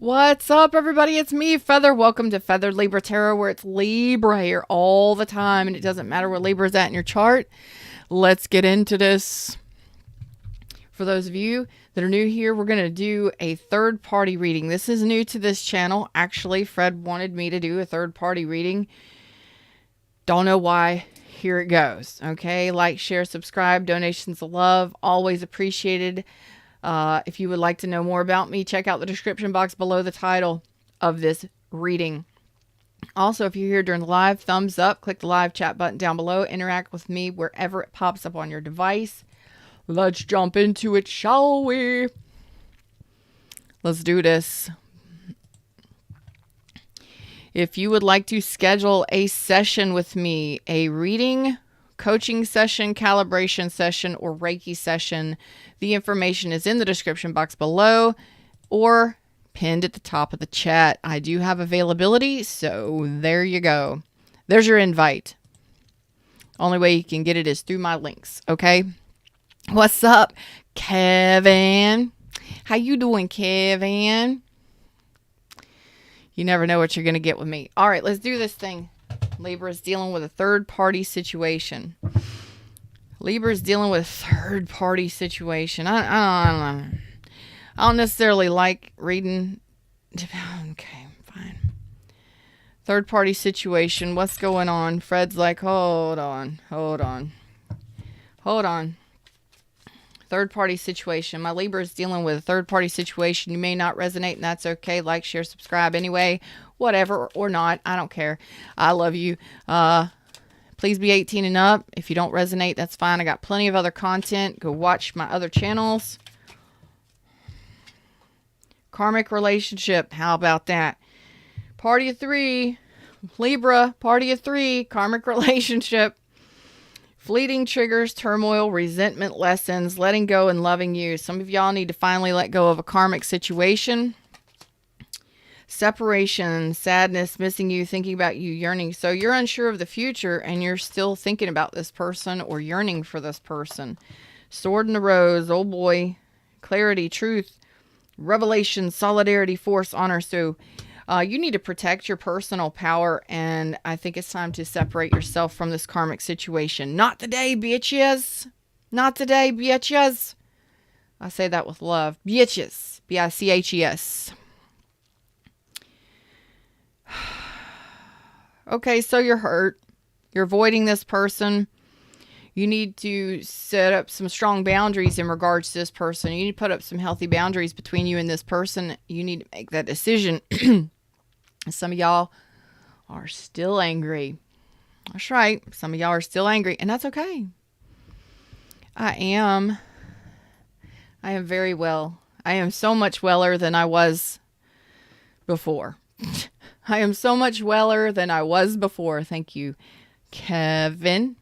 What's up, everybody? It's me, Feather. Welcome to Feathered Libra Tarot, where it's Libra here all the time, and it doesn't matter where Libra's at in your chart. Let's get into this. For those of you that are new here, we're going to do a third-party reading. This is new to this channel. Actually, Fred wanted me to do a third-party reading. Don't know why. Here it goes. Okay, like, share, subscribe. Donations of love, always appreciated. If you would like to know more about me, check out the description box below the title of this reading. Also, if you're here during the live, thumbs up, click the live chat button down below, interact with me wherever it pops up on your device. Let's jump into it, shall we? Let's do this. If you would like to schedule a session with me, a reading, coaching session, calibration session, or Reiki session, the information is in the description box below or pinned at the top of the chat. I do have availability, so there you go. There's your invite. Only way you can get it is through my links, okay? What's up, Kevin? How you doing, Kevin? You never know what you're going to get with me. All right, let's do this thing. Libra is dealing with a third-party situation. Libra is dealing with a third-party situation. I don't necessarily like reading. Okay, fine. Third-party situation. What's going on? Fred's like, hold on. Third-party situation. My Libra is dealing with a third-party situation. You may not resonate, and that's okay. Like, share, subscribe anyway. Whatever, or not. I don't care. I love you. Please be 18 and up. If you don't resonate, that's fine. I got plenty of other content. Go watch my other channels. Karmic relationship. How about that? Party of three. Libra, party of three. Karmic relationship. Fleeting triggers, turmoil, resentment lessons, letting go and loving you. Some of y'all need to finally let go of a karmic situation. Separation, sadness, missing you, thinking about you, yearning. So you're unsure of the future and you're still thinking about this person or yearning for this person. Sword in the rose, oh boy. Clarity, truth, revelation, solidarity, force, honor. So you need to protect your personal power, and I think it's time to separate yourself from this karmic situation. Not today, bitches. Not today, bitches. I say that with love. Bitches. B-I-C-H-E-S. Okay, so you're hurt. You're avoiding this person. You need to set up some strong boundaries in regards to this person. You need to put up some healthy boundaries between you and this person. You need to make that decision. Some of y'all are still angry. That's right. Some of y'all are still angry, and that's okay. I am very well. I am so much weller than I was before. I am so much weller than I was before. Thank you, Kevin.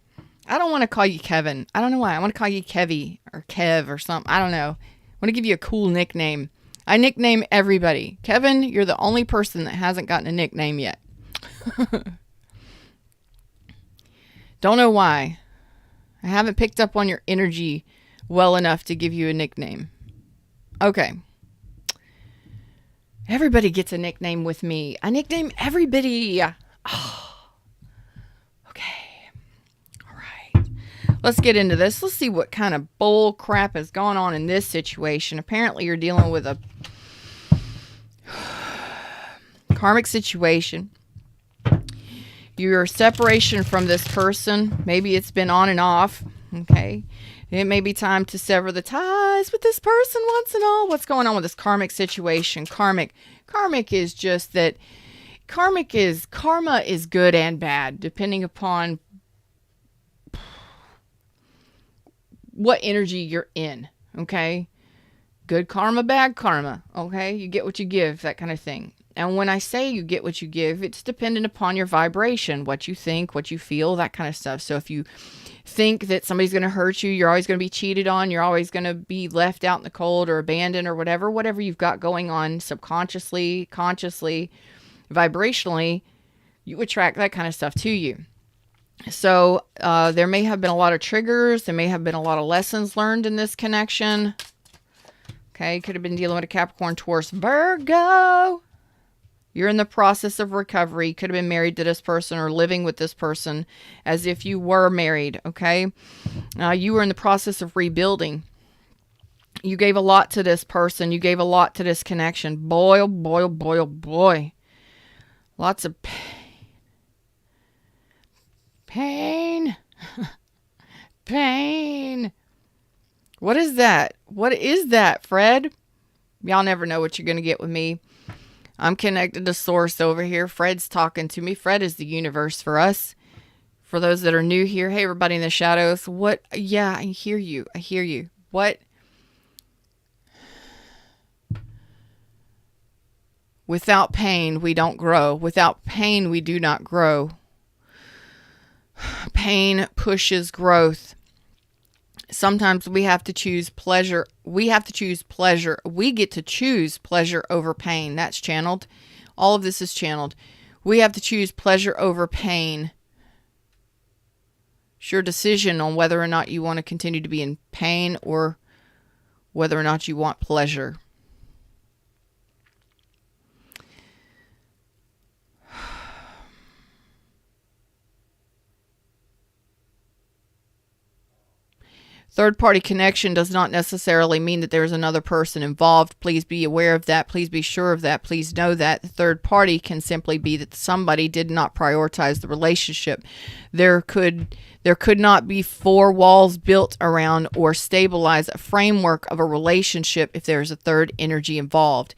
I don't want to call you Kevin. I don't know why. I want to call you Kevy or Kev or something. I don't know. I want to give you a cool nickname. I nickname everybody. Kevin, you're the only person that hasn't gotten a nickname yet. Don't know why. I haven't picked up on your energy well enough to give you a nickname. Okay. Everybody gets a nickname with me. I nickname everybody. Oh. Okay. All right. Let's get into this. Let's see what kind of bull crap is going on in this situation. Apparently you're dealing with a karmic situation. Your separation from this person. Maybe it's been on and off. Okay. It may be time to sever the ties with this person once and all. What's going on with this karmic situation? Karmic is just that karma is good and bad, depending upon what energy you're in. Okay. Good karma, bad karma. Okay. You get what you give, that kind of thing. And when I say you get what you give, it's dependent upon your vibration, what you think, what you feel, that kind of stuff. So if you think that somebody's going to hurt you, you're always going to be cheated on, you're always going to be left out in the cold or abandoned or whatever you've got going on subconsciously, consciously, vibrationally, you attract that kind of stuff to you. So there may have been a lot of triggers. There may have been a lot of lessons learned in this connection. Okay, could have been dealing with a Capricorn, Taurus, Virgo. You're in the process of recovery. Could have been married to this person or living with this person as if you were married, okay? You were in the process of rebuilding. You gave a lot to this person. You gave a lot to this connection. Boy, oh boy, oh boy, oh boy. Lots of pain. Pain. What is that? What is that, Fred? Y'all never know what you're going to get with me. I'm connected to Source over here. Fred's talking to me. Fred is the universe for us. For those that are new here, hey, everybody in the shadows. What? Yeah, I hear you. I hear you. What? Without pain, we don't grow. Without pain, we do not grow. Pain pushes growth. Sometimes we have to choose pleasure. We have to choose pleasure. We get to choose pleasure over pain. That's channeled. All of this is channeled. We have to choose pleasure over pain. It's your decision on whether or not you want to continue to be in pain or whether or not you want pleasure. Third-party connection does not necessarily mean that there's another person involved. Please be aware of that. Please be sure of that. Please know that the third party can simply be that somebody did not prioritize the relationship. There could not be four walls built around or stabilize a framework of a relationship if there's a third energy involved.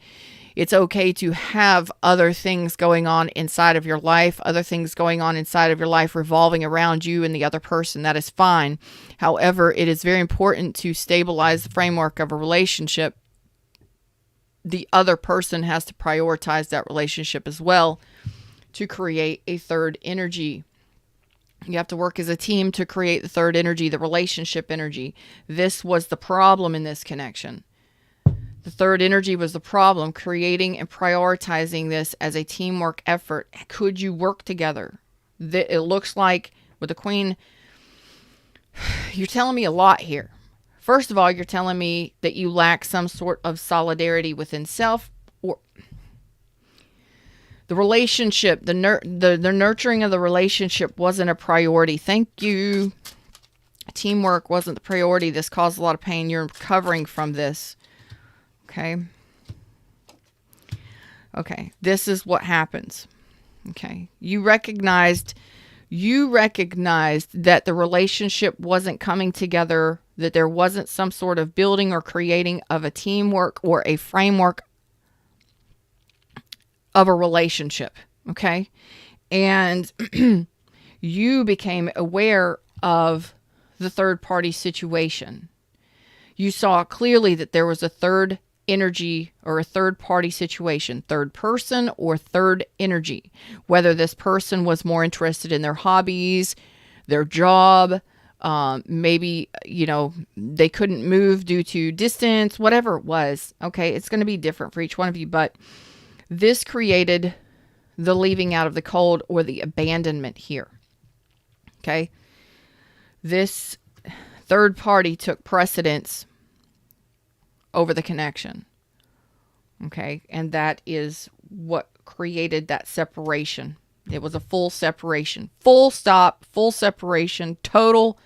It's okay to have other things going on inside of your life, other things going on inside of your life revolving around you and the other person. That is fine. However, it is very important to stabilize the framework of a relationship. The other person has to prioritize that relationship as well to create a third energy. You have to work as a team to create the third energy, the relationship energy. This was the problem in this connection. The third energy was the problem, creating and prioritizing this as a teamwork effort. Could you work together? It looks like with the Queen, you're telling me a lot here. First of all, you're telling me that you lack some sort of solidarity within self, or the relationship, the nurturing of the relationship wasn't a priority. Thank you. Teamwork wasn't the priority. This caused a lot of pain. You're recovering from this. Okay. This is what happens. Okay. You recognized that the relationship wasn't coming together, that there wasn't some sort of building or creating of a teamwork or a framework of a relationship. Okay. And you became aware of the third party situation. You saw clearly that there was a third energy or a third party situation, third person or third energy, whether this person was more interested in their hobbies, their job, maybe, they couldn't move due to distance, whatever it was. Okay. It's going to be different for each one of you, but this created the leaving out of the cold or the abandonment here. Okay. This third party took precedence over the connection. Okay. And that is what created that separation. It was a full separation, full stop, full separation, total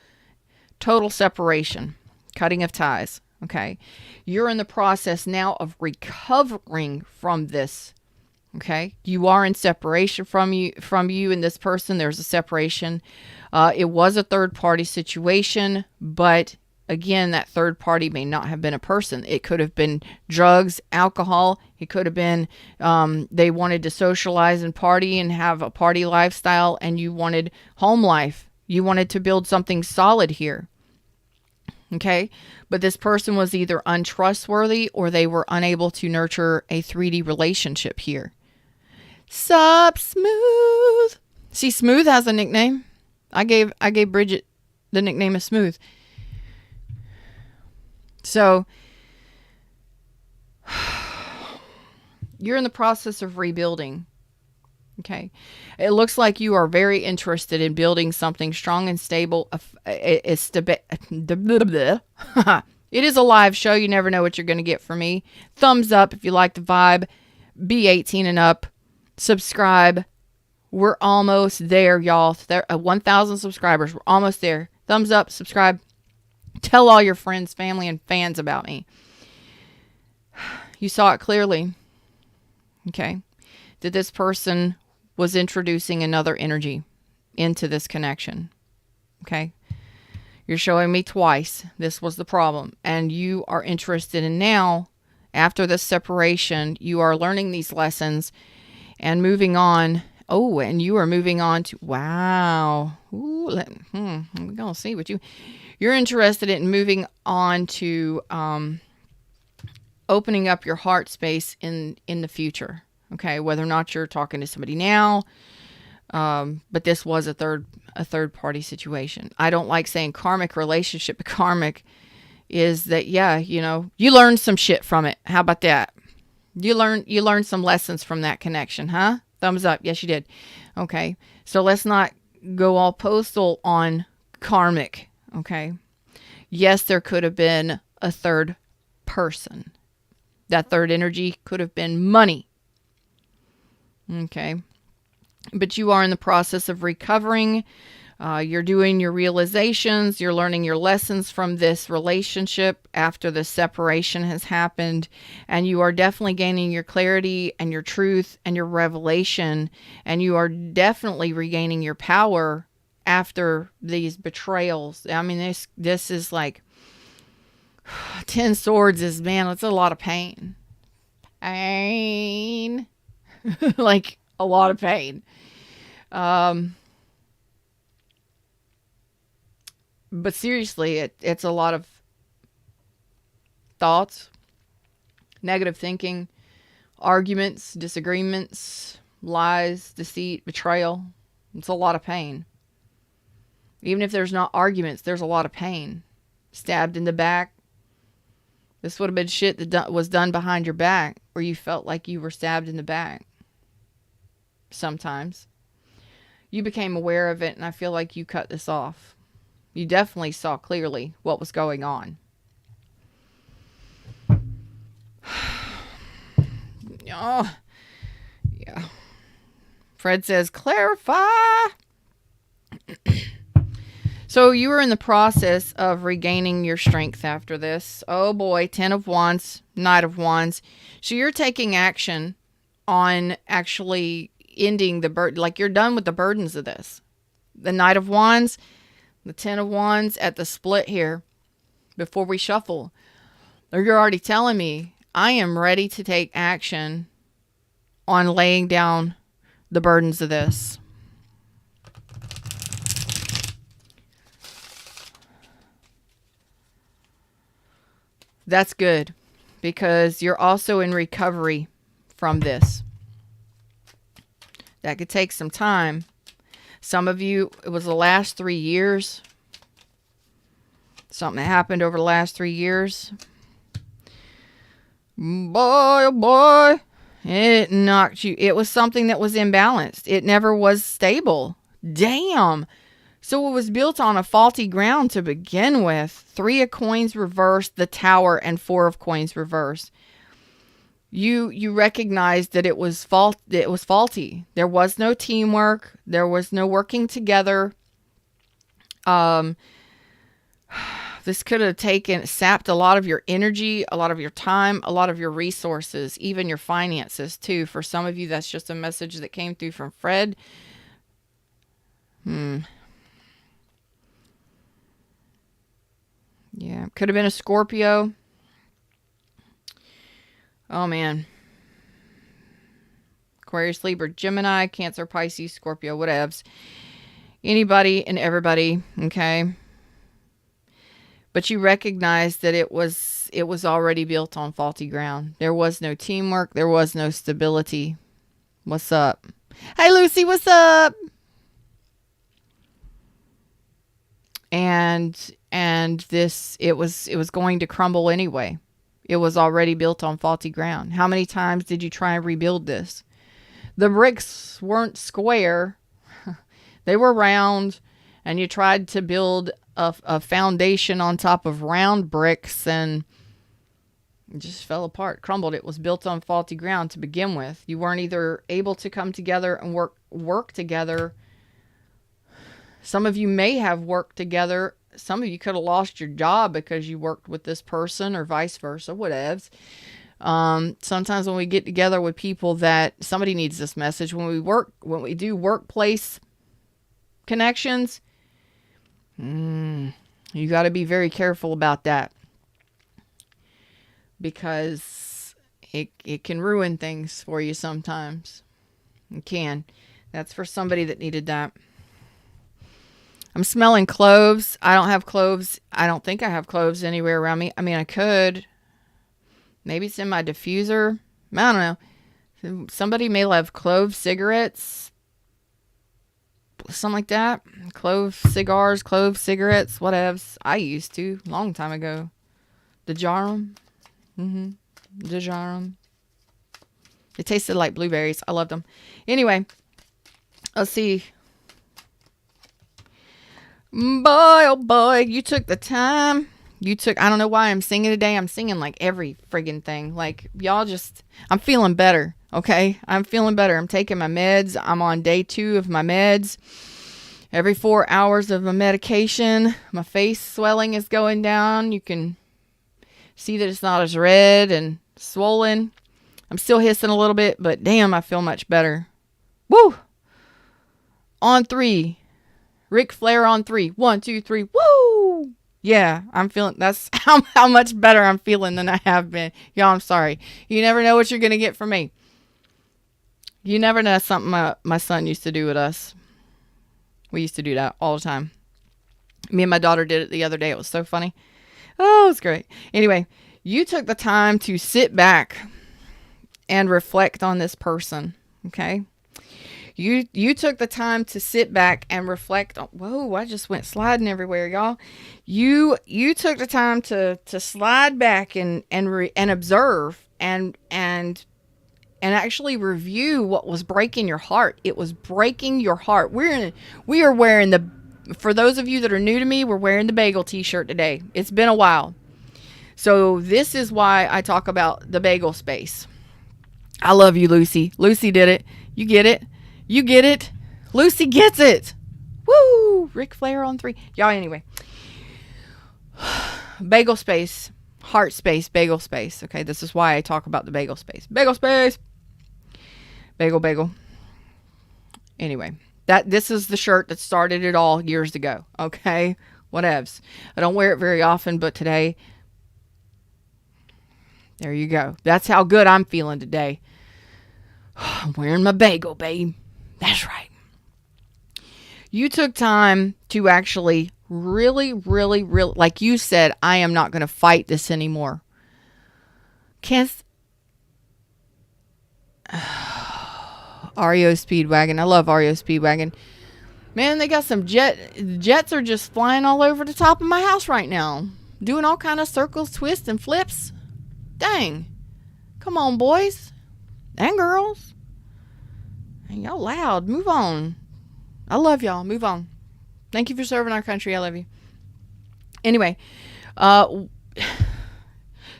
separation, cutting of ties. Okay. You're in the process now of recovering from this. Okay. You are in separation from you and this person. There's a separation. It was a third party situation, but again, that third party may not have been a person. It could have been drugs, alcohol. It could have been they wanted to socialize and party and have a party lifestyle, and you wanted home life. You wanted to build something solid here. Okay? But this person was either untrustworthy or they were unable to nurture a 3D relationship here. Sup, Smooth? See, Smooth has a nickname. I gave Bridget the nickname of Smooth. So, you're in the process of rebuilding. Okay. It looks like you are very interested in building something strong and stable. It It is a live show. You never know what you're going to get from me. Thumbs up if you like the vibe. Be 18 and up. Subscribe. We're almost there, y'all. There 1,000 subscribers. We're almost there. Thumbs up, subscribe. Tell all your friends, family, and fans about me. You saw it clearly. Okay. That this person was introducing another energy into this connection. Okay. You're showing me twice. This was the problem. And you are interested in now, after this separation, you are learning these lessons and moving on. Oh, and you are moving on to, wow. Ooh, we're going to see what you're interested in moving on to opening up your heart space in the future. Okay, whether or not you're talking to somebody now, but this was a third party situation. I don't like saying karmic relationship, but karmic is that, yeah, you know, you learned some shit from it. How about that? You learned some lessons from that connection, huh? Thumbs up. Yes, you did. Okay, so let's not go all postal on karmic. Okay, yes, there could have been a third person. That third energy could have been money. Okay. But you are in the process of recovering. You're doing your realizations. You're learning your lessons from this relationship after the separation has happened. And you are definitely gaining your clarity and your truth and your revelation. And you are definitely regaining your power after these betrayals. I mean, this is like 10 swords is, man, it's a lot of pain. Like a lot of pain. But seriously, it's a lot of thoughts, negative thinking, arguments, disagreements, lies, deceit, betrayal. It's a lot of pain. Even if there's not arguments, there's a lot of pain. Stabbed in the back. This would have been shit that was done behind your back, where you felt like you were stabbed in the back. Sometimes. You became aware of it, and I feel like you cut this off. You definitely saw clearly what was going on. Oh, yeah. Fred says, clarify. So you were in the process of regaining your strength after this. Oh boy, 10 of Wands, Knight of Wands. So you're taking action on actually ending the burden. Like, you're done with the burdens of this. The Knight of Wands, the 10 of Wands at the split here before we shuffle. Or you're already telling me, I am ready to take action on laying down the burdens of this. That's good, because you're also in recovery from this. That could take some time. Some of you, it was the last 3 years. Something that happened over the last 3 years. Boy, oh boy. It knocked you. It was something that was imbalanced. It never was stable. Damn. So it was built on a faulty ground to begin with. 3 of coins reversed, the Tower, and 4 of coins reversed. You recognized that it was faulty. There was no teamwork. There was no working together. This could have sapped a lot of your energy, a lot of your time, a lot of your resources, even your finances too. For some of you, that's just a message that came through from Fred. Yeah, could have been a Scorpio. Oh, man. Aquarius, Libra, Gemini, Cancer, Pisces, Scorpio, whatevs. Anybody and everybody, okay? But you recognize that it was already built on faulty ground. There was no teamwork. There was no stability. What's up? Hey, Lucy, what's up? And this, it was going to crumble anyway. It was already built on faulty ground. How many times did you try and rebuild this? The bricks weren't square. They were round, and you tried to build a foundation on top of round bricks, and it just fell apart, crumbled. It was built on faulty ground to begin with. You weren't either able to come together and work together. Some of you may have worked together. Some of you could have lost your job because you worked with this person, or vice versa, whatevs. Sometimes when we get together with people that somebody needs this message, when we do workplace connections, you got to be very careful about that, because it can ruin things for you sometimes. It can. That's for somebody that needed that. I'm smelling cloves. I don't have cloves. I don't think I have cloves anywhere around me. I mean, I could. Maybe it's in my diffuser. I don't know. Somebody may have clove cigarettes. Something like that. Clove cigars, clove cigarettes, whatevs. I used to, long time ago. Dejarum. Dejarum. It tasted like blueberries. I loved them. Anyway, let's see. Boy, oh boy, you took the time. I don't know why I'm singing today. I'm singing like every friggin' thing. Like, y'all just, I'm feeling better, okay? I'm feeling better. I'm taking my meds. I'm on day 2 of my meds. Every 4 hours of my medication. My face swelling is going down. You can see that it's not as red and swollen. I'm still hissing a little bit, but damn, I feel much better. Woo! On 3. Ric Flair on 3. 1, 2, 3. Woo! Yeah, I'm feeling, that's how much better I'm feeling than I have been. Y'all, I'm sorry. You never know what you're going to get from me. You never know. Something my son used to do with us. We used to do that all the time. Me and my daughter did it the other day. It was so funny. Oh, it's great. Anyway, you took the time to sit back and reflect on this person, okay? You took the time to sit back and reflect on, whoa, I just went sliding everywhere, y'all. You took the time to slide back and observe and actually review what was breaking your heart. It was breaking your heart. We are wearing for those of you that are new to me, we're wearing the bagel t-shirt today. It's been a while. So this is why I talk about the bagel space. I love you, Lucy. Lucy did it. You get it. You get it. Lucy gets it. Woo! Ric Flair on 3. Y'all, anyway. Bagel space. Heart space. Bagel space. Okay, this is why I talk about the bagel space. Bagel space. Bagel. Anyway. This is the shirt that started it all years ago. Okay? Whatevs. I don't wear it very often, but today, there you go. That's how good I'm feeling today. I'm wearing my bagel, babe. That's right. You took time to actually really, like you said, I am not going to fight this anymore. REO Speedwagon. I love REO Speedwagon. Man, they got some jets are just flying all over the top of my house right now. Doing all kind of circles, twists, and flips. Dang. Come on, boys and girls. And y'all loud. Move on. I love y'all. Move on. Thank you for serving our country. I love you. Anyway,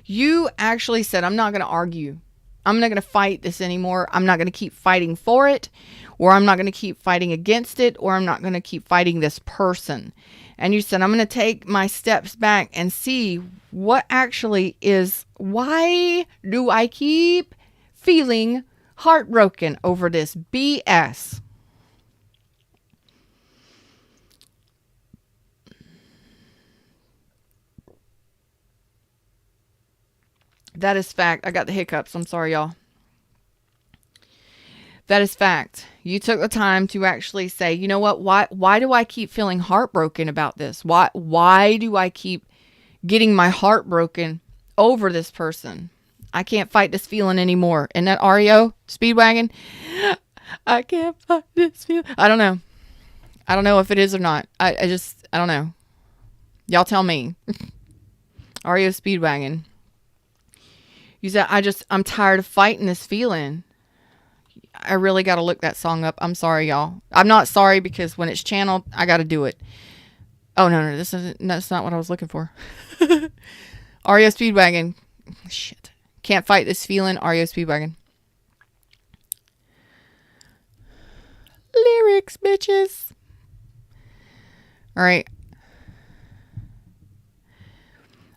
you actually said, I'm not going to argue. I'm not going to fight this anymore. I'm not going to keep fighting for it, or I'm not going to keep fighting against it, or I'm not going to keep fighting this person. And you said, I'm going to take my steps back and see what actually is, why do I keep feeling heartbroken over this BS? That is fact. I got the hiccups. I'm sorry, y'all. That is fact. You took the time to actually say, you know what? Why do I keep feeling heartbroken about this? Why do I keep getting my heart broken over this person? I can't fight this feeling anymore. And that REO Speedwagon, I can't fight this feeling. I don't know. I don't know if it is or not. I don't know. Y'all tell me. REO Speedwagon. You said, I'm tired of fighting this feeling. I really got to look that song up. I'm sorry, y'all. I'm not sorry because when it's channeled, I got to do it. Oh, no, that's not what I was looking for. REO Speedwagon. Shit. Can't fight this feeling. REO Speedwagon. Lyrics, bitches. All right.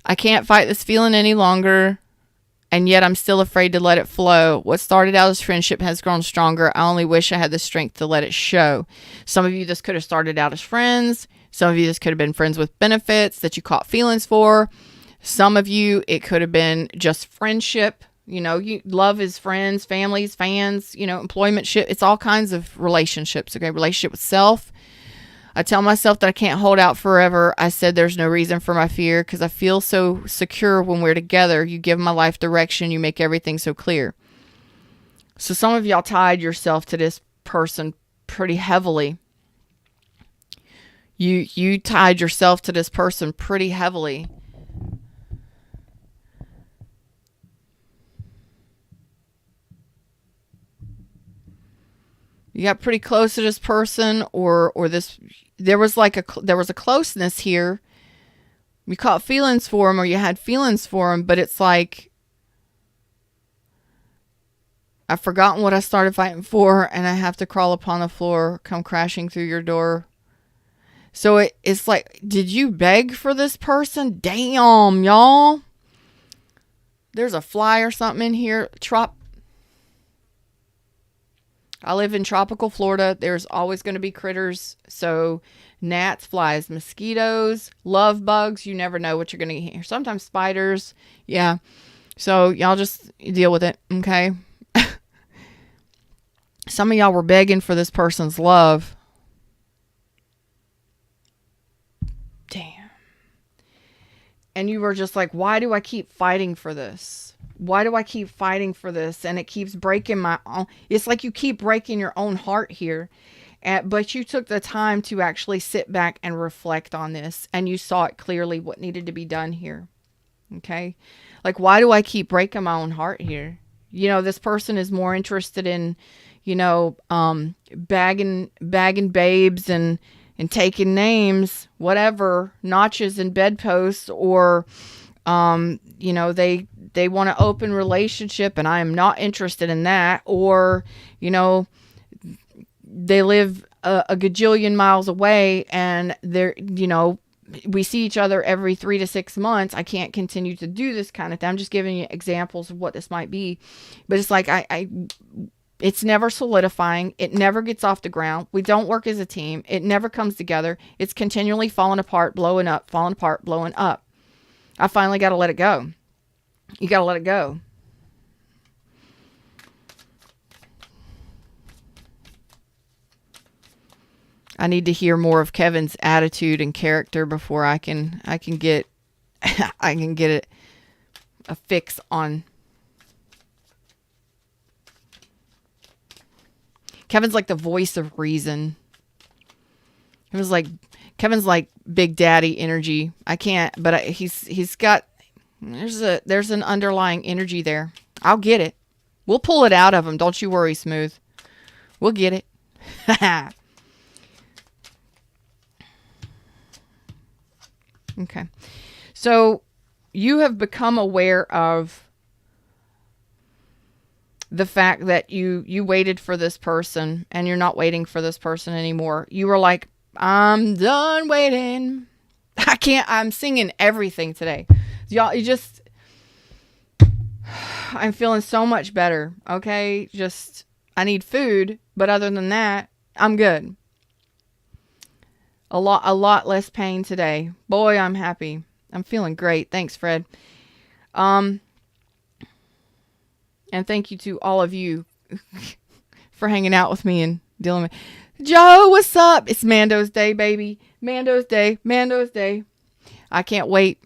I can't fight this feeling any longer, and yet I'm still afraid to let it flow. What started out as friendship has grown stronger. I only wish I had the strength to let it show. Some of you, this could have started out as friends. Some of you, this could have been friends with benefits that you caught feelings for. Some of you, it could have been just friendship. You know, love is friends, families, fans, employment ship. It's all kinds of relationships. Okay. Relationship with self. I tell myself that I can't hold out forever. I said there's no reason for my fear because I feel so secure when we're together. You give my life direction. You make everything so clear. So some of y'all tied yourself to this person pretty heavily. You tied yourself to this person pretty heavily. You got pretty close to this person, or this. There was a closeness here. You caught feelings for him, or you had feelings for him, but it's like I've forgotten what I started fighting for, and I have to crawl upon the floor, come crashing through your door. So it's like, did you beg for this person? Damn, y'all. There's a fly or something in here. I live in tropical Florida. There's always going to be critters. So gnats, flies, mosquitoes, love bugs. You never know what you're going to hear. Sometimes spiders. Yeah. So y'all just deal with it. Okay. Some of y'all were begging for this person's love. Damn. And you were just like, why do I keep fighting for this? Why do I keep fighting for this? And it keeps breaking it's like you keep breaking your own heart here. But you took the time to actually sit back and reflect on this. And you saw it clearly what needed to be done here. Okay. Like, why do I keep breaking my own heart here? This person is more interested in, bagging babes and taking names, whatever, notches in bedposts, or, they want an open relationship and I am not interested in that. Or, they live a gajillion miles away and they're, we see each other every 3 to 6 months. I can't continue to do this kind of thing. I'm just giving you examples of what this might be. But it's like, it's never solidifying. It never gets off the ground. We don't work as a team. It never comes together. It's continually falling apart, blowing up, falling apart, blowing up. I finally got to let it go. You got to let it go. I need to hear more of Kevin's attitude and character before I can get I can get a fix on. Kevin's like the voice of reason. Kevin's like Big Daddy energy. I can't, but he's got there's an underlying energy there. I'll get it. We'll pull it out of him. Don't you worry, Smooth. We'll get it. Okay. So you have become aware of the fact that you waited for this person and you're not waiting for this person anymore. You were like, I'm done waiting. I'm singing everything today. Y'all, I'm feeling so much better. Okay. I need food, but other than that, I'm good. A lot less pain today. Boy, I'm happy. I'm feeling great. Thanks, Fred. And thank you to all of you for hanging out with me and dealing with Joe, what's up? It's Mando's Day, baby. Mando's Day. Mando's Day. I can't wait.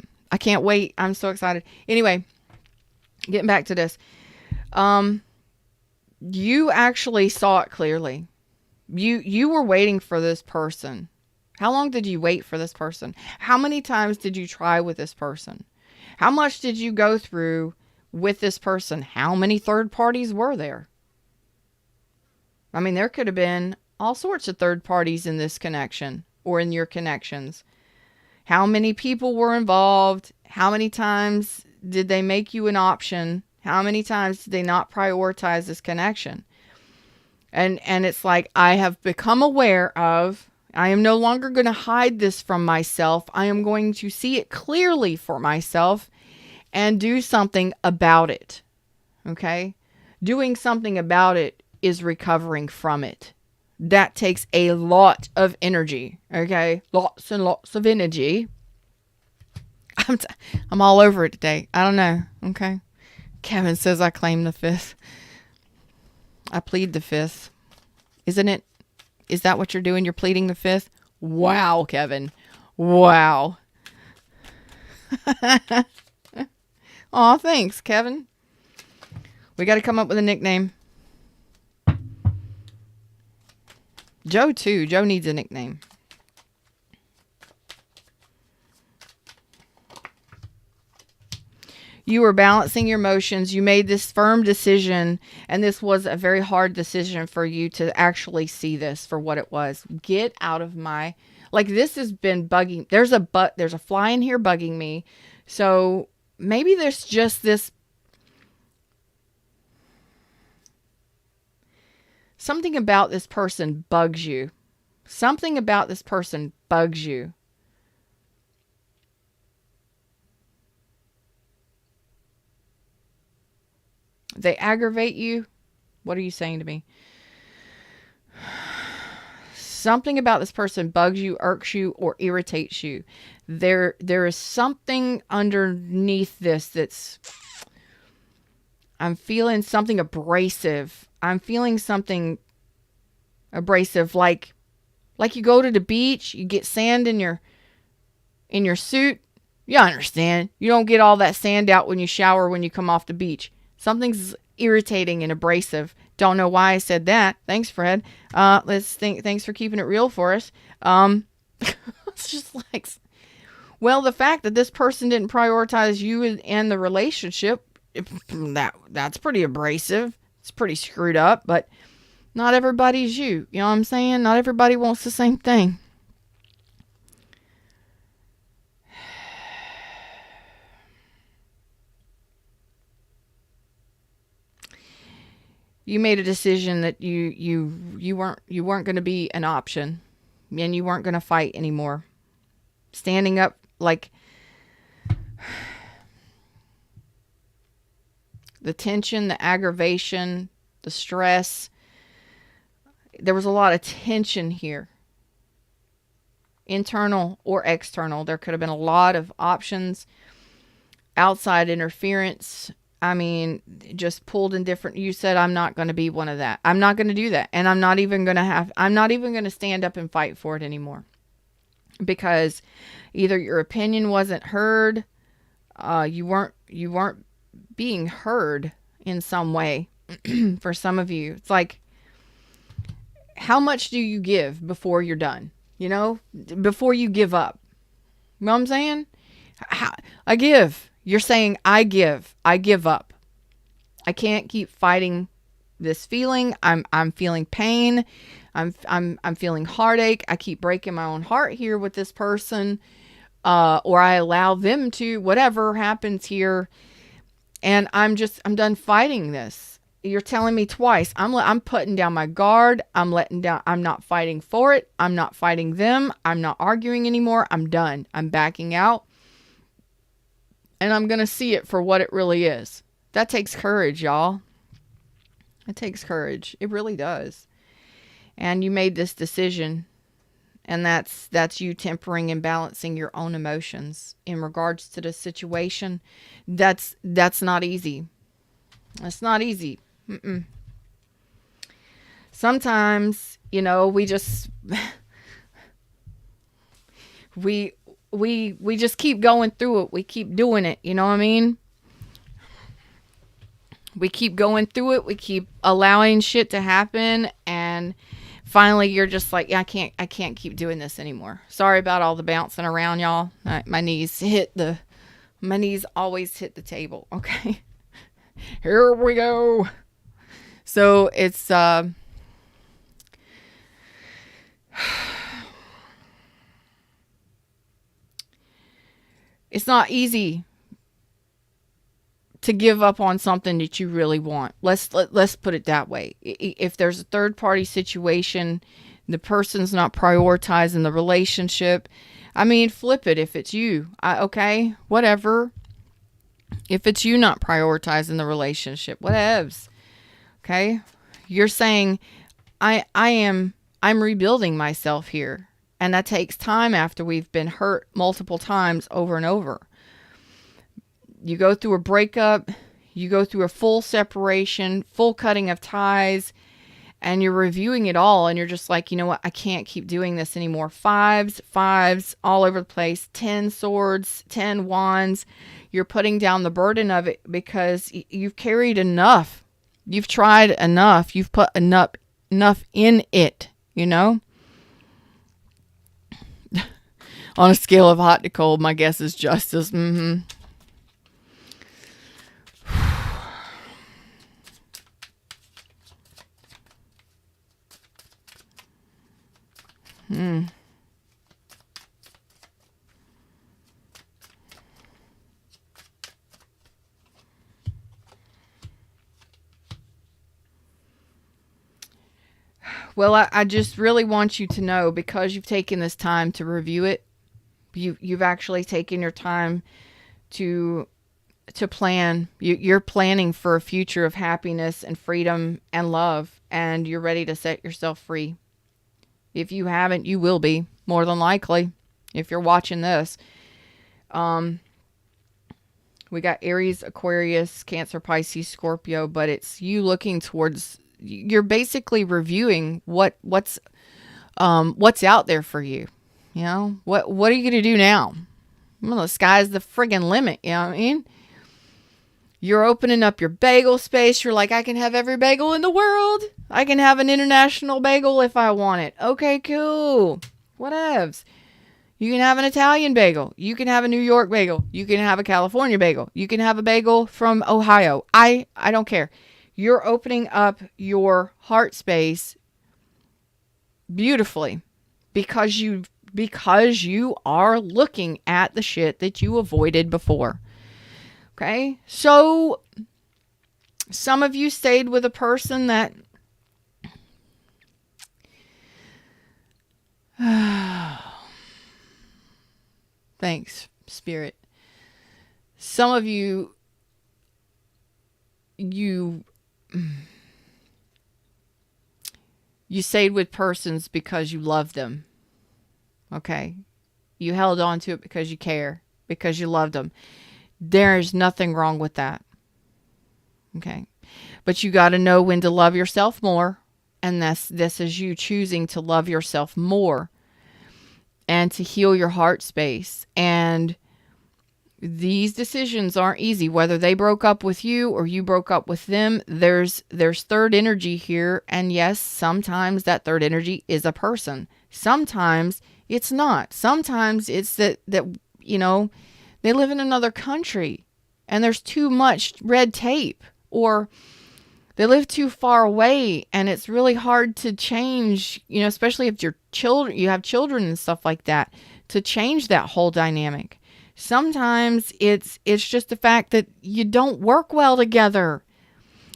I'm so excited. Anyway, getting back to this. You actually saw it clearly. You were waiting for this person. How long did you wait for this person? How many times did you try with this person? How much did you go through with this person? How many third parties were there? I mean, there could have been all sorts of third parties in this connection or in your connections. How many people were involved? How many times did they make you an option? How many times did they not prioritize this connection? And it's like, I have become aware of, I am no longer going to hide this from myself. I am going to see it clearly for myself and do something about it. Okay? Doing something about it is recovering from it. That takes a lot of energy. Okay? Lots and lots of energy. I'm all over it today. I don't know. Okay? Kevin says I claim the fifth. I plead the fifth. Isn't it? Is that what you're doing? You're pleading the fifth? Wow, Kevin. Wow. Aw, thanks, Kevin. We got to come up with a nickname. Joe, too. Joe needs a nickname. You were balancing your emotions. You made this firm decision, and this was a very hard decision for you to actually see this for what it was. Get out of my, like, this has been bugging. There's a fly in here bugging me. So maybe there's just this, something about this person bugs you. Something about this person bugs you. They aggravate you. What are you saying to me? Something about this person bugs you, irks you, or irritates you. There is something underneath this that's, I'm feeling something abrasive. I'm feeling something abrasive, like you go to the beach, you get sand in your suit. You understand. You don't get all that sand out when you shower when you come off the beach. Something's irritating and abrasive. Don't know why I said that. Thanks, Fred. Thanks for keeping it real for us. It's just like, well, the fact that this person didn't prioritize you and the relationship, that's pretty abrasive. It's pretty screwed up, but not everybody's you. You know what I'm saying? Not everybody wants the same thing. You made a decision that you weren't going to be an option, and you weren't going to fight anymore. Standing up, like, the tension, the aggravation, the stress. There was a lot of tension here. Internal or external. There could have been a lot of options. Outside interference. I mean, just pulled in different, you said, I'm not going to be one of that. I'm not going to do that. And I'm not even going to stand up and fight for it anymore. Because either your opinion wasn't heard, you weren't being heard in some way. For some of you, it's like, how much do you give before you're done? You know, before you give up. You know what I'm saying? I give. You're saying, I give up. I can't keep fighting this feeling. I'm feeling pain. I'm feeling heartache. I keep breaking my own heart here with this person, or I allow them to, whatever happens here. And I'm done fighting this. You're telling me twice. I'm putting down my guard. I'm not fighting for it. I'm not fighting them. I'm not arguing anymore. I'm done. I'm backing out. And I'm going to see it for what it really is. That takes courage, y'all. It takes courage. It really does. And you made this decision. And that's you tempering and balancing your own emotions in regards to the situation. That's not easy. That's not easy. Mm-mm. Sometimes, we just we just keep going through it. We keep doing it. You know what I mean? We keep going through it. We keep allowing shit to happen. And finally, you're just like, yeah, I can't keep doing this anymore. Sorry about all the bouncing around, y'all. My knees always hit the table. Okay. Here we go. So it's, It's not easy to give up on something that you really want. Let's put it that way. If there's a third party situation, the person's not prioritizing the relationship. I mean, flip it. If it's you, okay, whatever. If it's you not prioritizing the relationship, whatevs. Okay, you're saying, I'm rebuilding myself here, and that takes time after we've been hurt multiple times over and over. You go through a breakup, you go through a full separation, full cutting of ties, and you're reviewing it all, and you're just like, you know what, I can't keep doing this anymore. Fives all over the place, 10 swords, 10 wands. You're putting down the burden of it because you've carried enough. You've tried enough. You've put enough in it, you know? On a scale of hot to cold, my guess is justice. Mm-hmm. Well, I just really want you to know, because you've taken this time to review it, you've actually taken your time to plan. You're planning for a future of happiness and freedom and love, and you're ready to set yourself free. If you haven't, you will be, more than likely, if you're watching this. We got Aries, Aquarius, Cancer, Pisces, Scorpio, but it's you looking towards, you're basically reviewing what's out there for you. You know, what are you going to do now? Well, the sky's the friggin' limit. You know what I mean? You're opening up your bagel space. You're like, I can have every bagel in the world. I can have an international bagel if I want it. Okay, cool. Whatevs. You can have an Italian bagel. You can have a New York bagel. You can have a California bagel. You can have a bagel from Ohio. I don't care. You're opening up your heart space beautifully because you are looking at the shit that you avoided before. Okay? So some of you stayed with a person that thanks, Spirit. Some of you stayed with persons because you love them. Okay? You held on to it because you care, because you loved them. There's nothing wrong with that. Okay? But you got to know when to love yourself more, and this is you choosing to love yourself more and to heal your heart space. And these decisions aren't easy, whether they broke up with you or you broke up with them. There's third energy here. And yes, sometimes that third energy is a person. Sometimes it's not. Sometimes it's that, you know, they live in another country and there's too much red tape, or they live too far away and it's really hard to change, you know, especially if you have children and stuff like that, to change that whole dynamic. Sometimes it's just the fact that you don't work well together.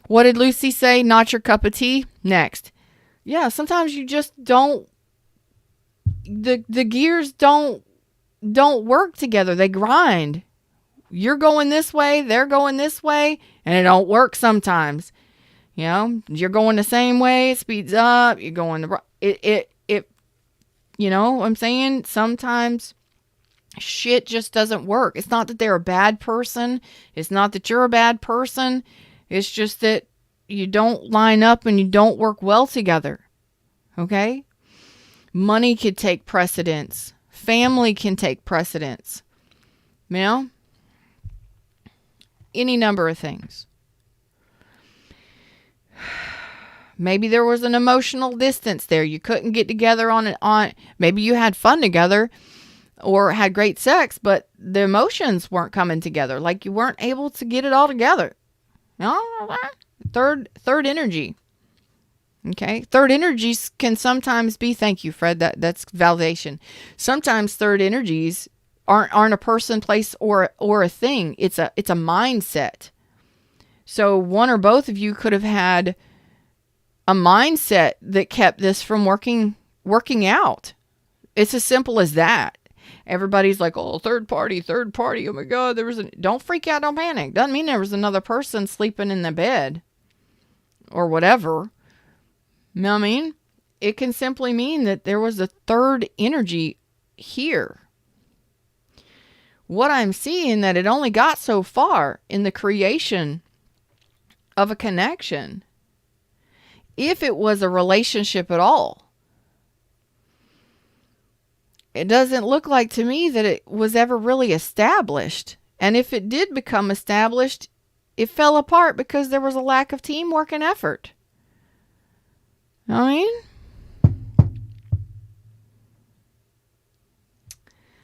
What did Lucy say? Not your cup of tea? Next. Yeah, sometimes you just don't, the gears don't work together. They grind. You're going this way, they're going this way, and it don't work sometimes. You know, you're going the same way, it speeds up, you're going the it you know what I'm saying? Sometimes shit just doesn't work. It's not that they're a bad person. It's not that you're a bad person. It's just that you don't line up and you don't work well together. Okay? Money could take precedence. Family can take precedence. You know? Any number of things. Maybe there was an emotional distance there. You couldn't get together on maybe you had fun together or had great sex, but the emotions weren't coming together. Like you weren't able to get it all together. No, third energy. Okay. Third energies can sometimes be, thank you, Fred. That's validation. Sometimes third energies aren't a person, place, or a thing. It's a mindset. So one or both of you could have had a mindset that kept this from working out. It's as simple as that. Everybody's like, oh, third party. Oh my God, don't freak out, don't panic. Doesn't mean there was another person sleeping in the bed or whatever. You know what I mean? It can simply mean that there was a third energy here. What I'm seeing, that it only got so far in the creation of a connection, if it was a relationship at all. It doesn't look like to me that it was ever really established. And if it did become established, it fell apart because there was a lack of teamwork and effort. You know what I mean?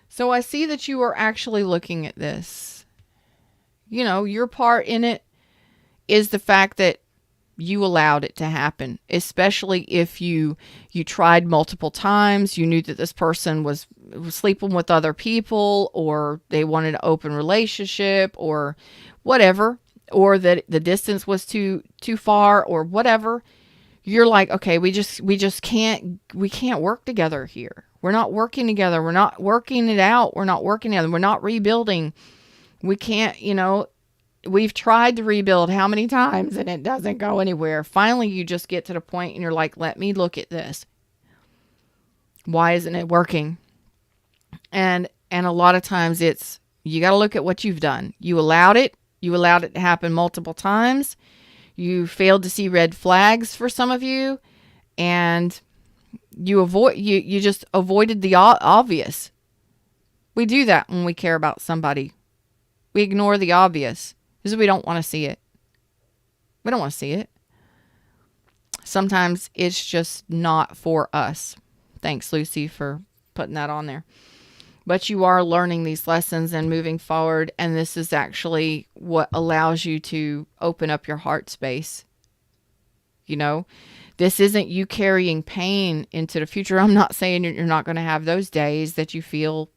So I see that you are actually looking at this. You know, your part in it is the fact that you allowed it to happen, especially if you tried multiple times. You knew that this person was sleeping with other people, or they wanted an open relationship, or whatever, or that the distance was too far, or whatever. You're like, okay, we just can't work together here. We're not working together. We're not working it out. We're not working together. We're not rebuilding. We can't, we've tried to rebuild how many times and it doesn't go anywhere. Finally, you just get to the point and you're like, let me look at this. Why isn't it working? And a lot of times you got to look at what you've done. You allowed it to happen multiple times. You failed to see red flags for some of you, and you just avoided the obvious. We do that when we care about somebody. We ignore the obvious because we don't want to see it. We don't want to see it. Sometimes it's just not for us. Thanks, Lucy, for putting that on there. But you are learning these lessons and moving forward, and this is actually what allows you to open up your heart space. This isn't you carrying pain into the future. I'm not saying you're not going to have those days that you feel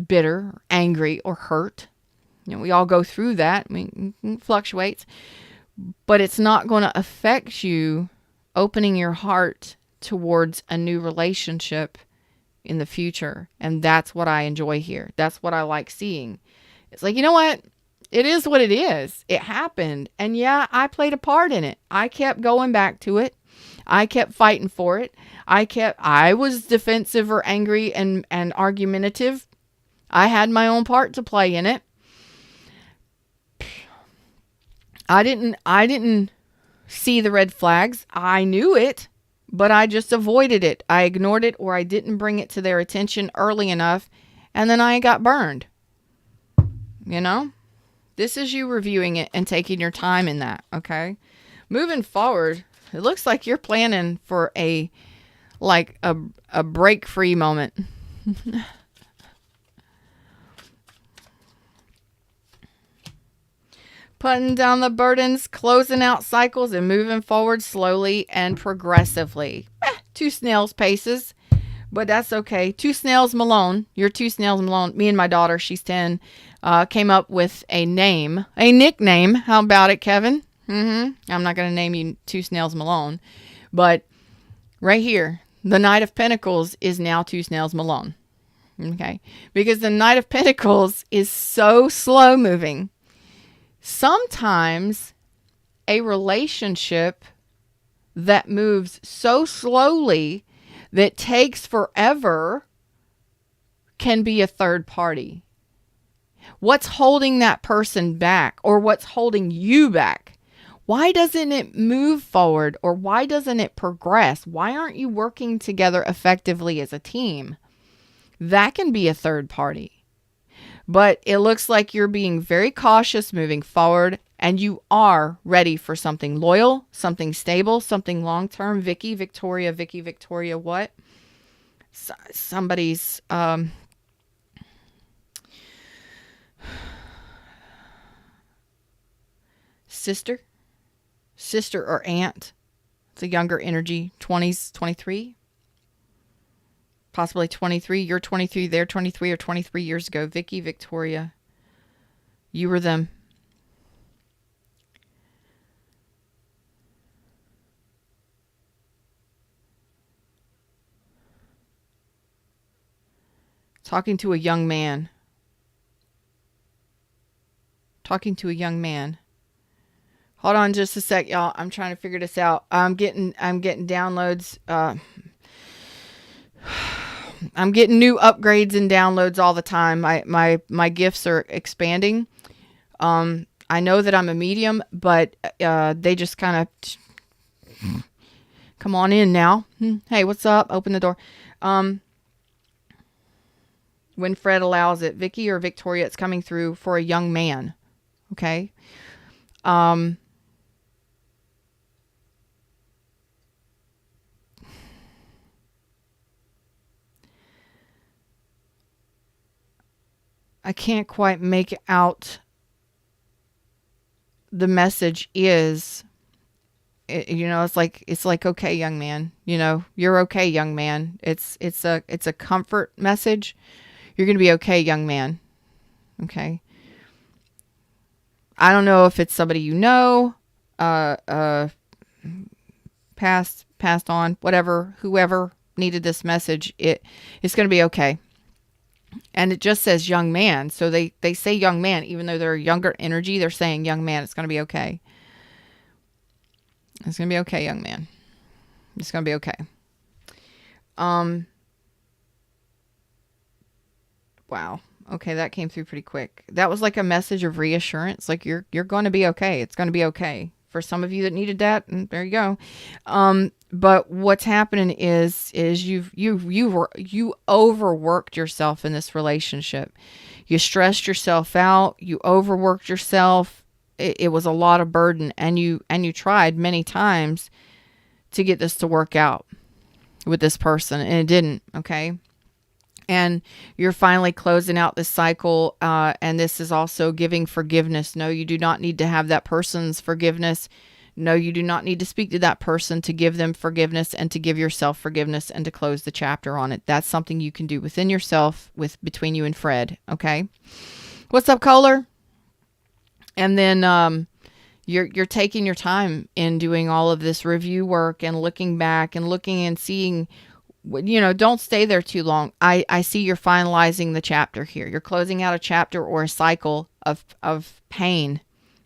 bitter, angry, or hurt. We all go through that. I mean, it fluctuates. But it's not going to affect you opening your heart towards a new relationship in the future. And that's what I enjoy here. That's what I like seeing. It's like, you know what? It is what it is. It happened. And yeah, I played a part in it. I kept going back to it. I kept fighting for it. I was defensive or angry and argumentative. I had my own part to play in it. I didn't see the red flags. I knew it, but I just avoided it. I ignored it, or I didn't bring it to their attention early enough, and then I got burned. This is you reviewing it and taking your time in that, okay? Moving forward, it looks like you're planning for a break-free moment. Putting down the burdens, closing out cycles, and moving forward slowly and progressively. 2 snails paces, but that's okay. 2 snails Malone. You're 2 snails Malone. Me and my daughter, she's 10, came up with a nickname. How about it, Kevin? I'm not going to name you 2 snails Malone, but right here, the Knight of Pentacles is now 2 snails Malone. Okay, because the Knight of Pentacles is so slow moving. Sometimes a relationship that moves so slowly that takes forever can be a third party. What's holding that person back, or what's holding you back? Why doesn't it move forward, or why doesn't it progress? Why aren't you working together effectively as a team? That can be a third party. But it looks like you're being very cautious moving forward, and you are ready for something loyal, something stable, something long-term. Victoria, what? Somebody's sister or aunt. It's a younger energy, 20s, 23. Possibly 23. You're 23. They're 23 or 23 years ago. Vicky, Victoria, you were them. Talking to a young man. Talking to a young man. Hold on just a sec, y'all. I'm trying to figure this out. I'm getting downloads. I'm getting new upgrades and downloads all the time. My gifts are expanding. I know that I'm a medium, but they just kind of come on in now. Hey, what's up? Open the door. When Fred allows it, Vicky or Victoria, it's coming through for a young man. Okay. I can't quite make out the message is, it's like, okay, young man, you're okay, young man. It's a comfort message. You're going to be okay, young man. Okay. I don't know if it's somebody passed on, whatever, whoever needed this message, it's going to be okay. And it just says young man. So they say young man, even though they're younger energy, they're saying young man. It's going to be okay. It's going to be okay, young man. It's going to be okay. Wow. Okay, that came through pretty quick. That was like a message of reassurance. Like you're going to be okay. It's going to be okay. For some of you that needed that, and there you go. But what's happening is you overworked yourself in this relationship. You stressed yourself out. You overworked yourself. It was a lot of burden, and you tried many times to get this to work out with this person, and it didn't. Okay. And you're finally closing out this cycle. And this is also giving forgiveness. No, you do not need to have that person's forgiveness. No, you do not need to speak to that person to give them forgiveness and to give yourself forgiveness and to close the chapter on it. That's something you can do within yourself between you and Fred. Okay. What's up, Kohler? And then, you're taking your time in doing all of this review work and looking back and looking and seeing, don't stay there too long. I see you're finalizing the chapter here. You're closing out a chapter or a cycle of pain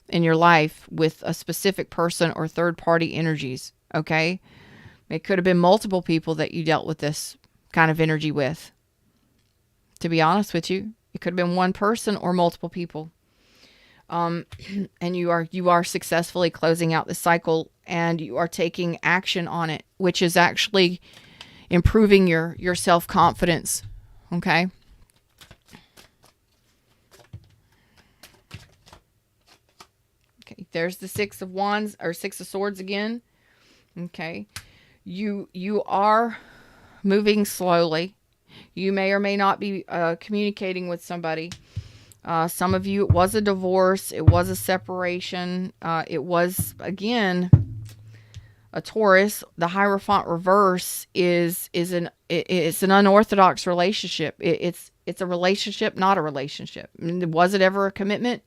in your life with a specific person or third party energies. Okay. It could have been multiple people that you dealt with this kind of energy with. To be honest with you, it could have been one person or multiple people. And you are successfully closing out the cycle, and you are taking action on it, which is actually improving your self-confidence. Okay. Okay. There's the Six of Wands or Six of Swords again. Okay. You are moving slowly. You may or may not be communicating with somebody. Some of you, it was a divorce. It was a separation. It was, again, a Taurus. The Hierophant reverse it's an unorthodox relationship. It's a relationship, not a relationship. Was it ever a commitment?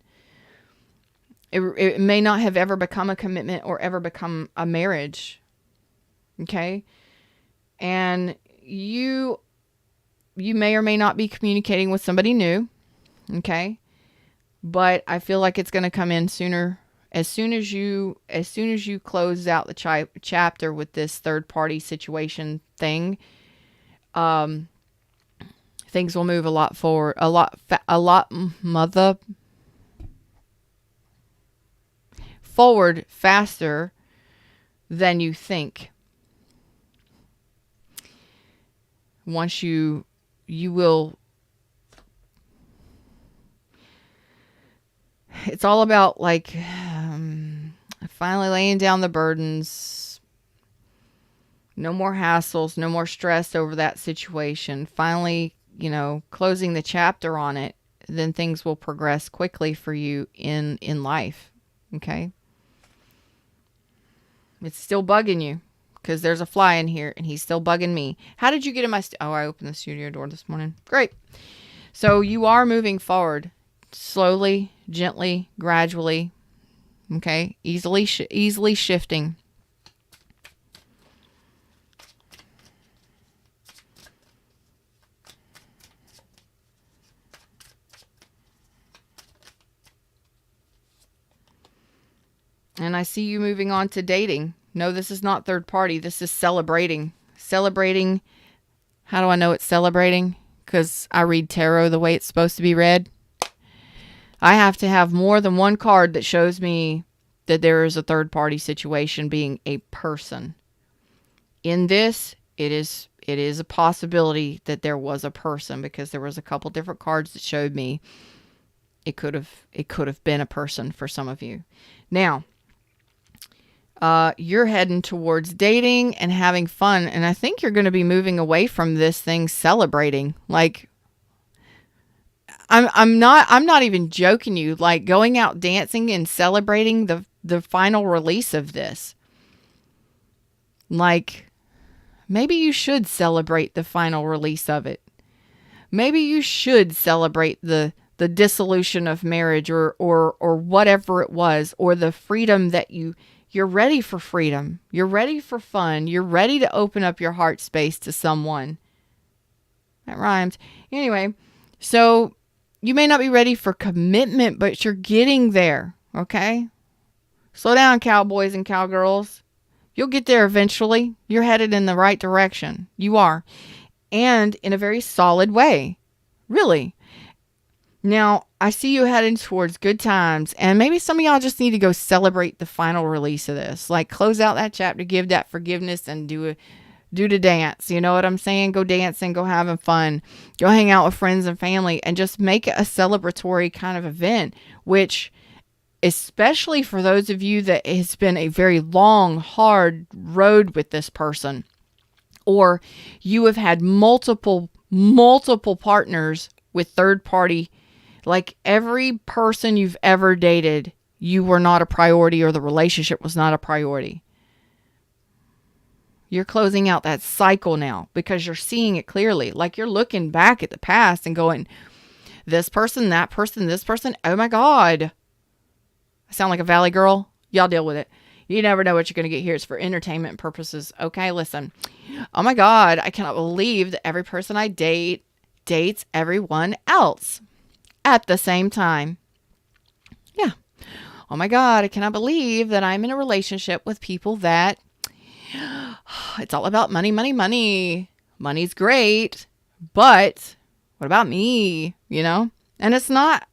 It may not have ever become a commitment or ever become a marriage. Okay? And you may or may not be communicating with somebody new. Okay. But I feel like it's going to come in sooner. As soon as you close out the chapter with this third party situation thing, things will move a lot forward, a lot forward faster than you think. Once you will. It's all about finally laying down the burdens. No more hassles, no more stress over that situation. Finally, closing the chapter on it, then things will progress quickly for you in life. Okay? It's still bugging you. because there's a fly in here and he's still bugging me. How did you get in my... Oh, I opened the studio door this morning. Great. So you are moving forward slowly, gently, gradually. Okay? Easily shifting. And I see you moving on to dating. No, this is not third party. This is celebrating. Celebrating. How do I know it's celebrating? Because I read tarot the way it's supposed to be read. I have to have more than one card that shows me that there is a third party situation being a person. In this, it is a possibility that there was a person, because there was a couple different cards that showed me it could have been a person for some of you. Now, you're heading towards dating and having fun. And I think you're going to be moving away from this thing celebrating. Like, I'm not even joking you. Like, going out dancing and celebrating the final release of this. Like, maybe you should celebrate the final release of it. Maybe you should celebrate the dissolution of marriage or whatever it was, or the freedom that you're ready for freedom. You're ready for fun. You're ready to open up your heart space to someone. That rhymes. Anyway, so you may not be ready for commitment, but you're getting there. Okay? Slow down, cowboys and cowgirls. You'll get there eventually. You're headed in the right direction. You are. And in a very solid way. Really. Now, I see you heading towards good times, and maybe some of y'all just need to go celebrate the final release of this. Like, close out that chapter, give that forgiveness, and do the dance. You know what I'm saying? Go dancing, go having fun, go hang out with friends and family, and just make it a celebratory kind of event, which, especially for those of you that it's been a very long, hard road with this person, or you have had multiple partners with third party. Like, every person you've ever dated, you were not a priority, or the relationship was not a priority. You're closing out that cycle now because you're seeing it clearly. Like, you're looking back at the past and going, this person, that person, this person. Oh my God. I sound like a valley girl. Y'all deal with it. You never know what you're going to get here. It's for entertainment purposes. Okay, listen. Oh my God. I cannot believe that every person I date dates everyone else at the same time. Yeah. Oh my God, I cannot believe that I'm in a relationship with people that it's all about money, money, money. Money's great, but what about me? You know? And it's not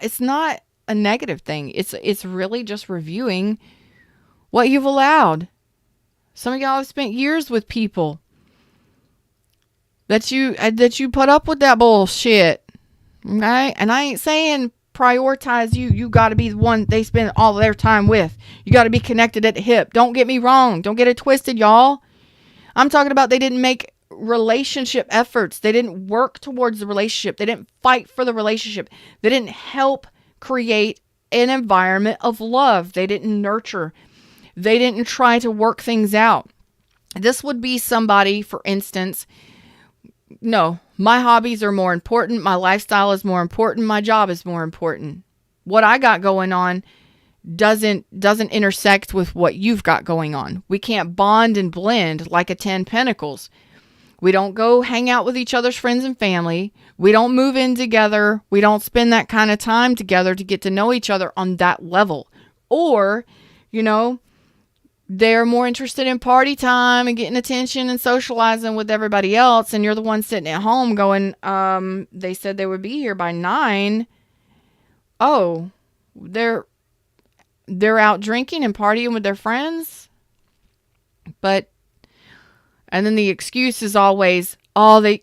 a negative thing. It's really just reviewing what you've allowed. Some of y'all have spent years with people that you put up with that bullshit. Okay? And I ain't saying prioritize you. You got to be the one they spend all their time with. You got to be connected at the hip. Don't get me wrong. Don't get it twisted, y'all. I'm talking about they didn't make relationship efforts. They didn't work towards the relationship. They didn't fight for the relationship. They didn't help create an environment of love. They didn't nurture. They didn't try to work things out. This would be somebody, for instance, no, my hobbies are more important. My lifestyle is more important. My job is more important. What I got going on doesn't intersect with what you've got going on. We can't bond and blend like a 10 pentacles. We don't go hang out with each other's friends and family. We don't move in together. We don't spend that kind of time together to get to know each other on that level. Or, you know, they're more interested in party time and getting attention and socializing with everybody else. And you're the one sitting at home going, they said they would be here by 9. Oh, they're out drinking and partying with their friends. But, and then the excuse is always, oh, they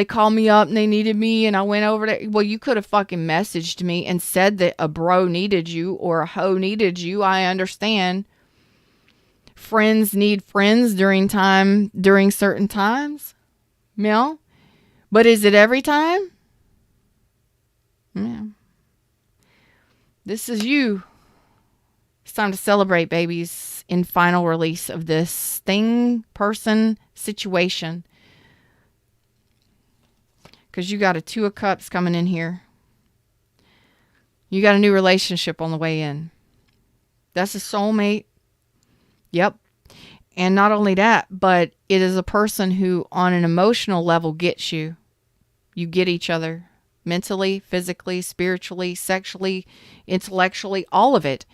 called me up and they needed me and I went over there. Well, you could have fucking messaged me and said that a bro needed you or a hoe needed you. I understand. Friends need friends during certain times. You know? But is it every time? Yeah. This is you. It's time to celebrate, babies. steps in final release of this thing, person, situation. Because you got a Two of Cups coming in here. You got a new relationship on the way in. That's a soulmate. Yep. And not only that, but it is a person who on an emotional level gets you. You get each other mentally, physically, spiritually, sexually, intellectually, all of it,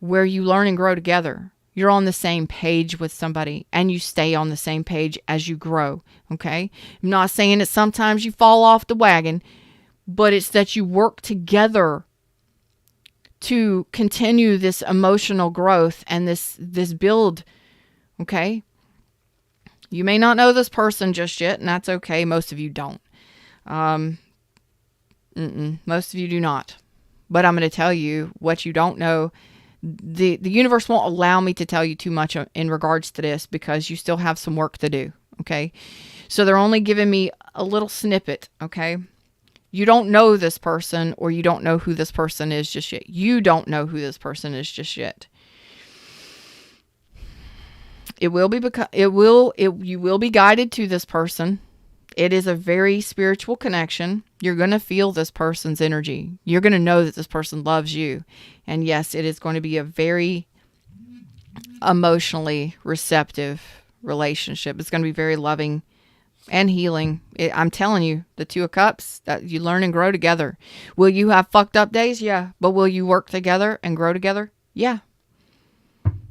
where you learn and grow together. You're on the same page with somebody and you stay on the same page as you grow. Okay. I'm not saying that sometimes you fall off the wagon, but it's that you work together to continue this emotional growth and this build. Okay. You may not know this person just yet, and that's okay. Most of you don't. Most of you do not. But I'm going to tell you what you don't know. The universe won't allow me to tell you too much in regards to this because you still have some work to do. Okay. So they're only giving me a little snippet. Okay. You don't know this person, or you don't know who this person is just yet. You don't know who this person is just yet. You will be guided to this person. It is a very spiritual connection. You're going to feel this person's energy. You're going to know that this person loves you. And yes, it is going to be a very emotionally receptive relationship. It's going to be very loving and healing. I'm telling you, the Two of Cups, that you learn and grow together. Will you have fucked up days? Yeah. But will you work together and grow together? Yeah.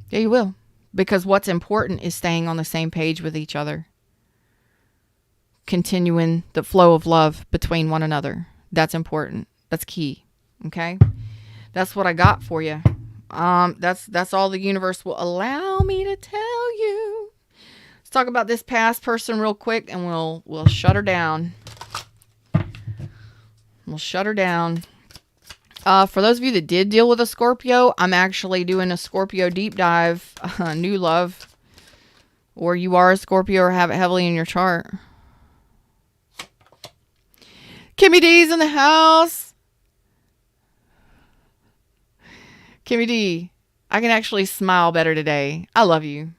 Yeah, you will. Because what's important is staying on the same page with each other. Continuing the flow of love between one another. That's important. That's key. Okay? That's what I got for you. That's all the universe will allow me to tell you. Let's talk about this past person real quick and we'll shut her down. We'll shut her down. For those of you that did deal with a Scorpio, I'm actually doing a Scorpio deep dive, new love, or you are a Scorpio or have it heavily in your chart. Kimmy D's in the house. Kimmy D, I can actually smile better today. I love you.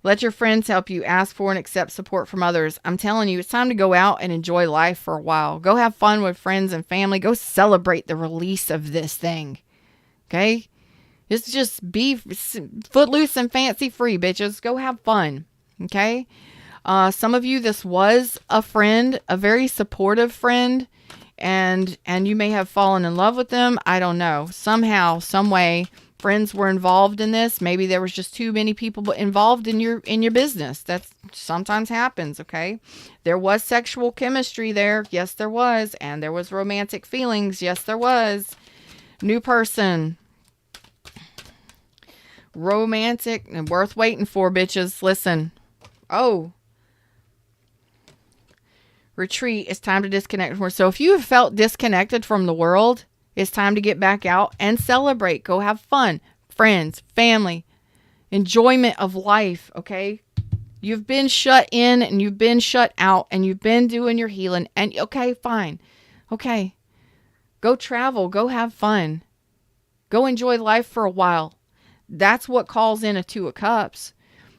Let your friends help you. Ask for and accept support from others. I'm telling you, it's time to go out and enjoy life for a while. Go have fun with friends and family. Go celebrate the release of this thing. Okay? Just be footloose and fancy free, bitches. Go have fun. Okay? Some of you, this was a friend, a very supportive friend, and you may have fallen in love with them. I don't know. Somehow, some way, friends were involved in this. Maybe there was just too many people involved in your business. That sometimes happens, okay? There was sexual chemistry there. Yes, there was. And there was romantic feelings. Yes, there was. New person. Romantic and worth waiting for, bitches. Listen. Oh. Retreat. It's time to disconnect from. So if you have felt disconnected from the world, it's time to get back out and celebrate. Go have fun. Friends, family, enjoyment of life, okay? You've been shut in and you've been shut out and you've been doing your healing. And okay, fine. Okay. Go travel. Go have fun. Go enjoy life for a while. That's what calls in a Two of Cups.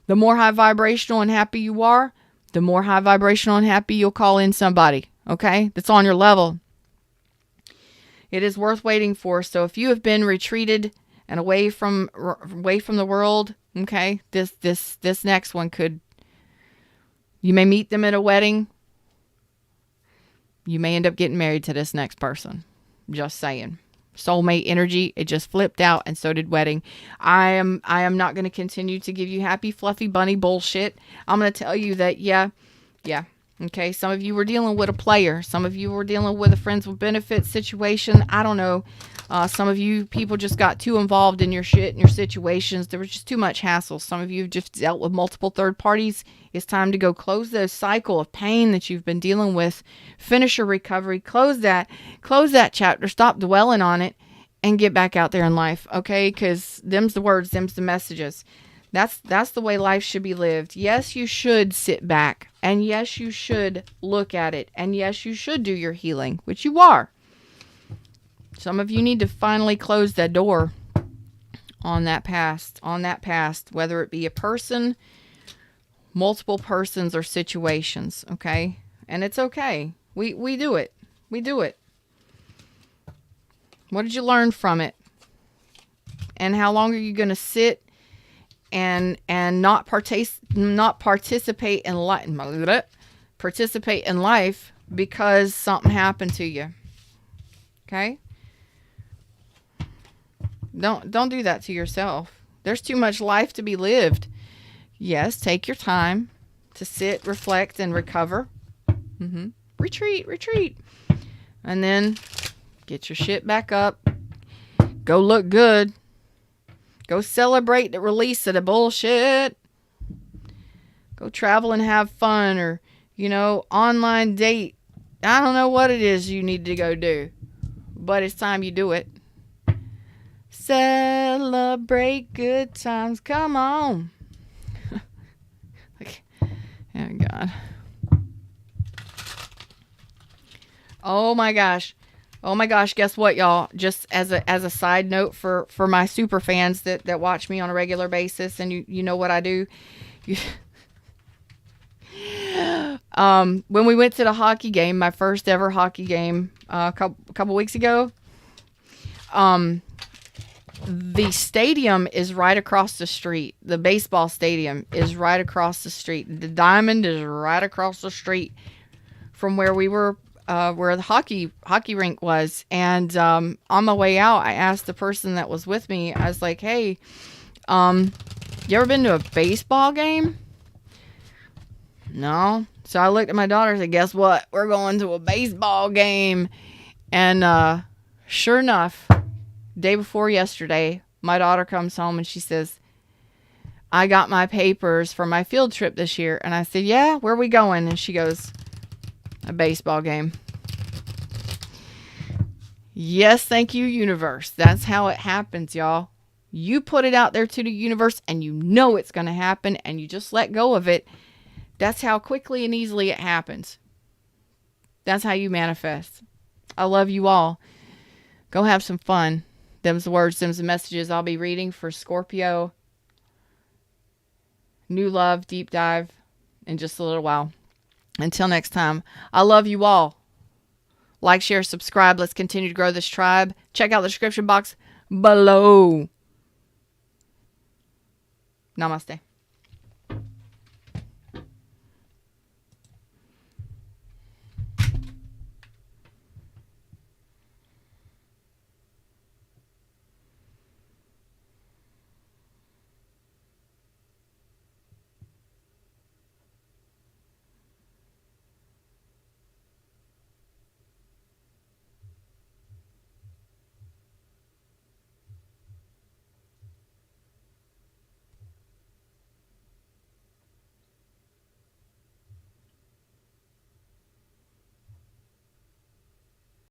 The more high vibrational and happy you are, the more high vibrational and happy you'll call in somebody, okay? That's on your level. It is worth waiting for. So if you have been retreated and away from the world, okay, this next one could, you may meet them at a wedding. You may end up getting married to this next person. Just saying. Soulmate energy, it just flipped out, and so did wedding. I am not going to continue to give you happy, fluffy bunny bullshit. I'm going to tell you that, yeah. Okay, some of you were dealing with a player. Some of you were dealing with a friends with benefits situation. I don't know. Some of you people just got too involved in your shit and your situations. There was just too much hassle. Some of you have just dealt with multiple third parties. It's time to go close the cycle of pain that you've been dealing with. Finish your recovery. Close that chapter. Stop dwelling on it and get back out there in life. Okay, because them's the words, them's the messages. That's the way life should be lived. Yes, you should sit back. And yes, you should look at it. And yes, you should do your healing, which you are. Some of you need to finally close that door on that past, whether it be a person, multiple persons, or situations. Okay. And it's okay. We do it. We do it. What did you learn from it? And how long are you going to sit and not participate in life because something happened to you? Okay? Don't do that to yourself. There's too much life to be lived. Yes, take your time to sit, reflect, and recover. Retreat. And then get your shit back up. Go look good. Go celebrate the release of the bullshit. Go travel and have fun, or, online date. I don't know what it is you need to go do, but it's time you do it. Celebrate good times. Come on. Oh, God. Oh, my gosh. Guess what, y'all? Just as a side note for my super fans that watch me on a regular basis, and you know what I do. When we went to the hockey game, my first ever hockey game, a couple weeks ago, the stadium is right across the street. The baseball stadium is right across the street. The diamond is right across the street from where we were, where the hockey rink was. And on my way out, I asked the person that was with me, I was like, hey, you ever been to a baseball game? No. So I looked at my daughter and said, guess what? We're going to a baseball game. And sure enough, day before yesterday, my daughter comes home and she says, I got my papers for my field trip this year. And I said, yeah, where are we going? And she goes, a baseball game. Yes, thank you, universe. That's how it happens, y'all. You put it out there to the universe and you know it's going to happen and you just let go of it. That's how quickly and easily it happens. That's how you manifest. I love you all. Go have some fun. Them's the words, them's the messages I'll be reading for Scorpio. New love, deep dive in just a little while. Until next time, I love you all. Like, share, subscribe. Let's continue to grow this tribe. Check out the description box below. Namaste.